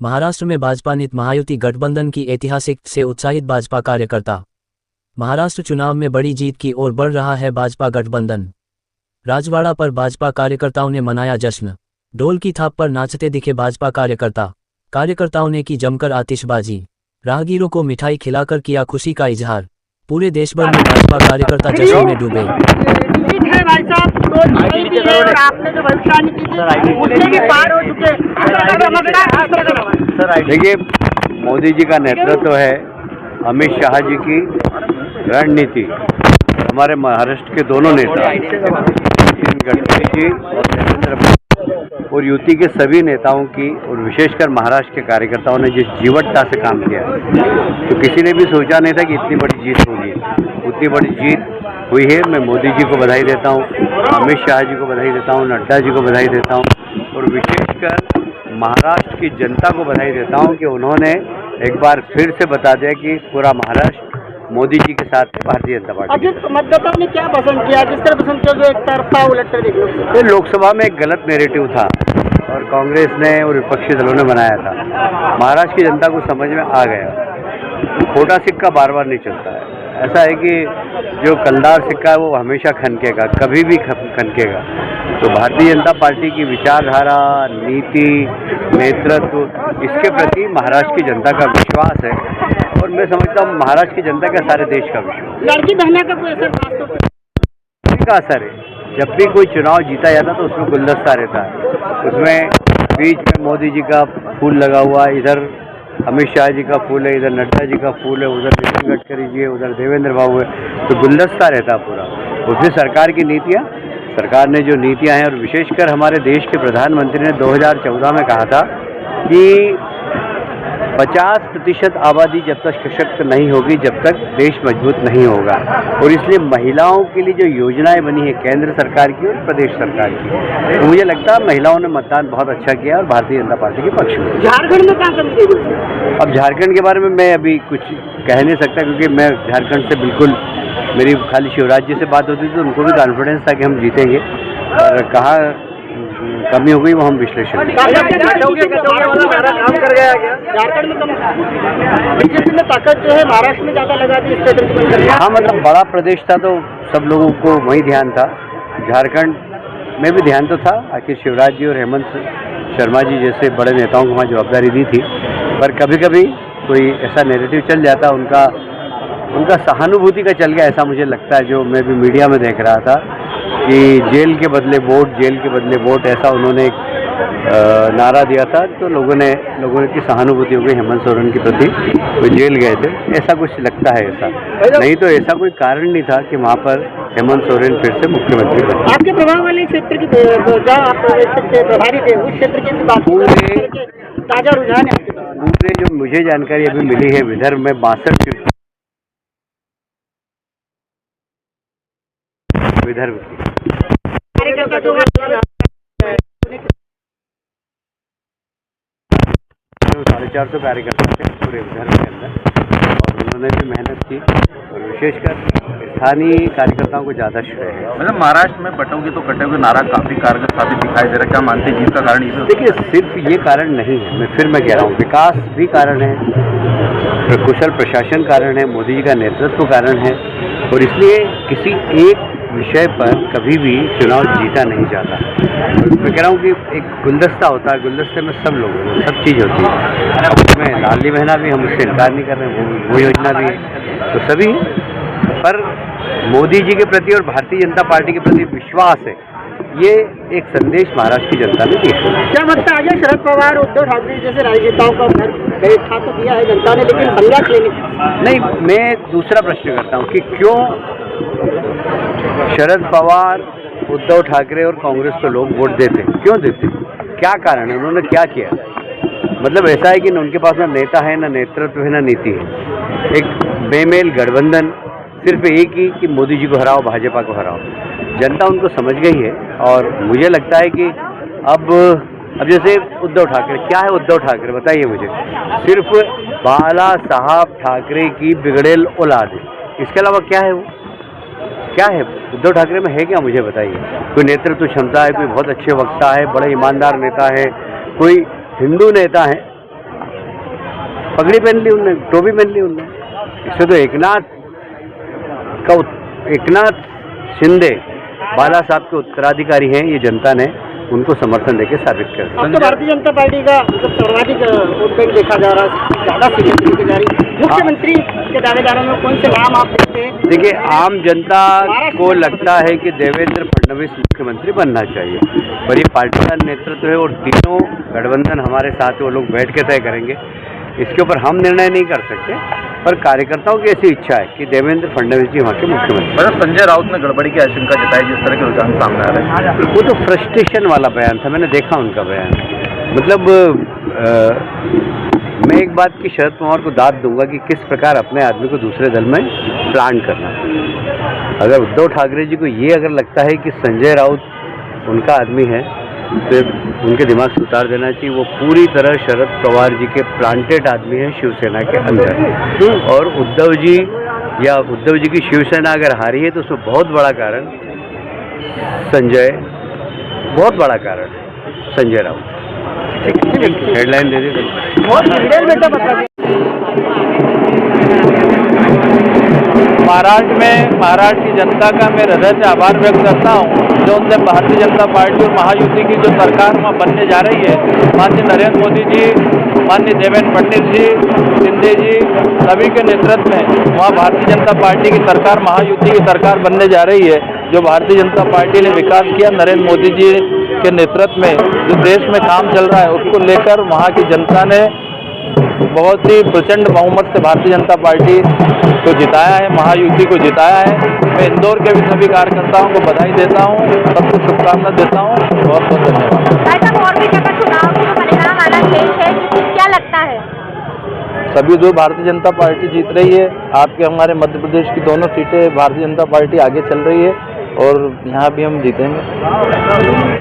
महाराष्ट्र में भाजपा नीत महायुति गठबंधन की ऐतिहासिक से उत्साहित भाजपा कार्यकर्ता। महाराष्ट्र चुनाव में बड़ी जीत की ओर बढ़ रहा है भाजपा गठबंधन। राजवाड़ा पर भाजपा कार्यकर्ताओं ने मनाया जश्न। ढोल की थाप पर नाचते दिखे भाजपा कार्यकर्ताओं ने की जमकर आतिशबाजी। राहगीरों को मिठाई खिलाकर किया खुशी का इजहार। पूरे देश भर में भाजपा कार्यकर्ता जश्न में डूबे। भाई साहब, तो और आपने जो भविष्यवाणी की थी उससे भी पार हो चुके। देखिए, मोदी जी का नेतृत्व है, अमित शाह जी की रणनीति, हमारे महाराष्ट्र के दोनों नेता गडकरी जी और देवेंद्र और यूपी के सभी नेताओं की और विशेषकर महाराष्ट्र के कार्यकर्ताओं ने जिस जीवटता से काम किया है, तो किसी ने भी सोचा नहीं था कि इतनी बड़ी जीत होगी। उतनी बड़ी जीत हुई है। मैं मोदी जी को बधाई देता हूँ, अमित शाह जी को बधाई देता हूँ, नड्डा जी को बधाई देता हूँ और विशेषकर महाराष्ट्र की जनता को बधाई देता हूँ कि उन्होंने एक बार फिर से बता दिया कि पूरा महाराष्ट्र मोदी जी के साथ भारतीय जनता पार्टी। मतदाताओं ने क्या पसंद किया, किस तरह पसंद किया जो एक तरफा उलटकर देखने? लोकसभा में एक गलत नैरेटिव था और कांग्रेस ने और विपक्षी दलों ने बनाया था। महाराष्ट्र की जनता को समझ में आ गया, खोटा सिक्का बार बार नहीं चलता है। ऐसा है कि जो कलदार सिक्का है वो हमेशा खनकेगा, कभी भी खनकेगा। तो भारतीय जनता पार्टी की विचारधारा, नीति, नेतृत्व, इसके प्रति महाराष्ट्र की जनता का विश्वास है और मैं समझता हूँ महाराष्ट्र की जनता का सारे देश का विश्वास। लड़की बहना का कोई असर का असर है। जब भी कोई चुनाव जीता जाता तो उसमें गुलदस्ता रहता है, उसमें बीच में मोदी जी का फूल लगा हुआ है, इधर अमित शाह जी का फूल है, इधर नड्डा जी का फूल है, उधर नितिन गडकरी जी है, उधर देवेंद्र बाबू है, तो गुलदस्ता रहता पूरा। उसमें सरकार की नीतियाँ, सरकार ने जो नीतियाँ हैं और विशेषकर हमारे देश के प्रधानमंत्री ने 2014 में कहा था कि 50% आबादी जब तक सशक्त नहीं होगी जब तक देश मजबूत नहीं होगा। और इसलिए महिलाओं के लिए जो योजनाएं बनी है केंद्र सरकार की और प्रदेश सरकार की, तो मुझे लगता है महिलाओं ने मतदान बहुत अच्छा किया और भारतीय जनता पार्टी के पक्ष में। झारखंड में क्या कमी है? अब झारखंड के बारे में मैं अभी कुछ कह नहीं सकता क्योंकि मैं झारखंड से बिल्कुल, मेरी खाली शिवराज जी से बात होती थी तो उनको भी कॉन्फिडेंस था कि हम जीतेंगे, और कहाँ कमी हो गई वो हम विश्लेषण। बीजेपी में ताकत जो है महाराष्ट्र में ज्यादा लगा दी। हाँ, मतलब बड़ा प्रदेश था तो सब लोगों को वही ध्यान था। झारखंड में भी ध्यान तो था, आखिर शिवराज जी और हेमंत शर्मा जी जैसे बड़े नेताओं को वहाँ जवाबदारी दी थी, पर कभी कभी कोई ऐसा नैरेटिव चल जाता, उनका सहानुभूति का चल गया, ऐसा मुझे लगता है। जो मैं भी मीडिया में देख रहा था कि जेल के बदले वोट, ऐसा उन्होंने एक नारा दिया था, तो लोगों की सहानुभूति हो गई हेमंत सोरेन के प्रति, वो जेल गए थे, ऐसा कुछ लगता है। ऐसा नहीं तो ऐसा कोई कारण नहीं था कि वहाँ पर हेमंत सोरेन फिर से मुख्यमंत्री बने। आपके प्रभाव वाले क्षेत्र की जहाँ आप प्रभारी थे उस क्षेत्र की बात, ताजा रुझान है पूरे जो मुझे जानकारी अभी मिली है, विदर्भ में 62 सीट विदर्भ की 450 कार्यकर्ता थे पूरे विदर्भ के अंदर और उन्होंने भी मेहनत की और विशेषकर स्थानीय कार्यकर्ताओं को ज़्यादा श्रेय है। मतलब महाराष्ट्र में बटोगे तो कटोगे नारा काफी कारगर साबित दिखाई दे रहा है, क्या मानते हैं जिसका कारण इसे? देखिए, सिर्फ ये कारण नहीं है, मैं कह रहा हूँ, विकास भी कारण है, कुशल प्रशासन कारण है, मोदी जी का नेतृत्व कारण है और इसलिए किसी एक विषय पर कभी भी चुनाव जीता नहीं जाता। मैं कह रहा हूँ कि एक गुलदस्ता होता है, गुलदस्ते में सब लोग हैं, सब चीज़ होती है। अब उसमें लाडली बहना भी, हम उससे इनकार नहीं कर रहे हैं, वो योजना भी है, तो सभी पर मोदी जी के प्रति और भारतीय जनता पार्टी के प्रति विश्वास है, ये एक संदेश महाराष्ट्र की जनता ने दिया। क्या लगता है आगे शरद पवार, उद्धव ठाकरे जैसे राजनेताओं का घर बैठा तो दिया है जनता ने, लेकिन संघर्ष लेने नहीं। मैं दूसरा प्रश्न करता हूँ कि क्यों शरद पवार, उद्धव ठाकरे और कांग्रेस को लोग वोट देते, क्यों देते, क्या कारण है, उन्होंने क्या किया? मतलब ऐसा है कि उनके पास ना नेता है, ना नेतृत्व है, ना नीति है, एक बेमेल गठबंधन, सिर्फ एक ही कि मोदी जी को हराओ, भाजपा को हराओ। जनता उनको समझ गई है और मुझे लगता है कि अब जैसे उद्धव ठाकरे, क्या है उद्धव ठाकरे बताइए मुझे? सिर्फ बाला साहब ठाकरे की बिगड़ेल औलाद है, इसके अलावा क्या है? वो क्या है उद्धव ठाकरे में? है क्या, मुझे बताइए? कोई नेतृत्व क्षमता है, कोई बहुत अच्छे वक्ता है, बड़े ईमानदार नेता है, कोई हिंदू नेता है, पगड़ी पहन ली उनने, टोपी पहन ली उनने। इससे तो एकनाथ शिंदे बाला साहब के उत्तराधिकारी हैं, ये जनता ने उनको समर्थन देके साबित कर दिया। अब तो भारतीय जनता पार्टी का मतलब सर्वाधिक वोट बैंक देखा जा रहा है, ज्यादा सीटें तरीके जा रही। मुख्यमंत्री के दावेदारों में कौन से नाम आप देखते हैं? देखिए, आम जनता को लगता है कि देवेंद्र फडणवीस मुख्यमंत्री बनना चाहिए, पर ये पार्टी का नेतृत्व है और तीनों गठबंधन हमारे साथ वो लोग बैठ के तय करेंगे। इसके ऊपर हम निर्णय नहीं कर सकते, पर कार्यकर्ताओं की ऐसी इच्छा है कि देवेंद्र फडणवीस जी वहाँ के मुख्यमंत्री। मतलब संजय राउत ने गड़बड़ी की आशंका जताई, जिस तरह के रुझान सामने आ रहे हैं। वो तो फ्रस्ट्रेशन वाला बयान था, मैंने देखा उनका बयान। मतलब मैं एक बात की शरद पवार को दाद दूंगा कि किस प्रकार अपने आदमी को दूसरे दल में प्लांट करना। अगर उद्धव ठाकरे जी को ये अगर लगता है कि संजय राउत उनका आदमी है, तो उनके दिमाग से उतार देना चाहिए। वो पूरी तरह शरद पवार जी के प्लांटेड आदमी हैं शिवसेना के अंदर। और उद्धव जी की शिवसेना अगर हारी है तो उसमें बहुत बड़ा कारण संजय राउत। हेडलाइन दे दी महाराष्ट्र की जनता का मैं हृदय से आभार व्यक्त करता हूँ, जो उनसे भारतीय जनता पार्टी और महायुति की जो सरकार वहाँ बनने जा रही है, माननीय नरेंद्र मोदी जी, माननीय देवेंद्र फडणवीस जी, शिंदे जी, सभी के नेतृत्व में वहाँ भारतीय जनता पार्टी की सरकार, महायुति की सरकार बनने जा रही है। जो भारतीय जनता पार्टी ने विकास किया नरेंद्र मोदी जी के नेतृत्व में, जो देश में काम चल रहा है, उसको लेकर वहाँ की जनता ने बहुत ही प्रचंड बहुमत से भारतीय जनता पार्टी को जिताया है, महायुति को जिताया है। मैं इंदौर के भी सभी कार्यकर्ताओं को बधाई देता हूँ, सबको शुभकामना देता हूँ। बहुत बहुत धन्यवाद। और भी जगह चुनाव के परिणाम आना शेष है, क्या लगता है? सभी जो भारतीय जनता पार्टी जीत रही है, आपके हमारे मध्य प्रदेश की दोनों सीटें भारतीय जनता पार्टी आगे चल रही है और यहाँ भी हम जीतेंगे।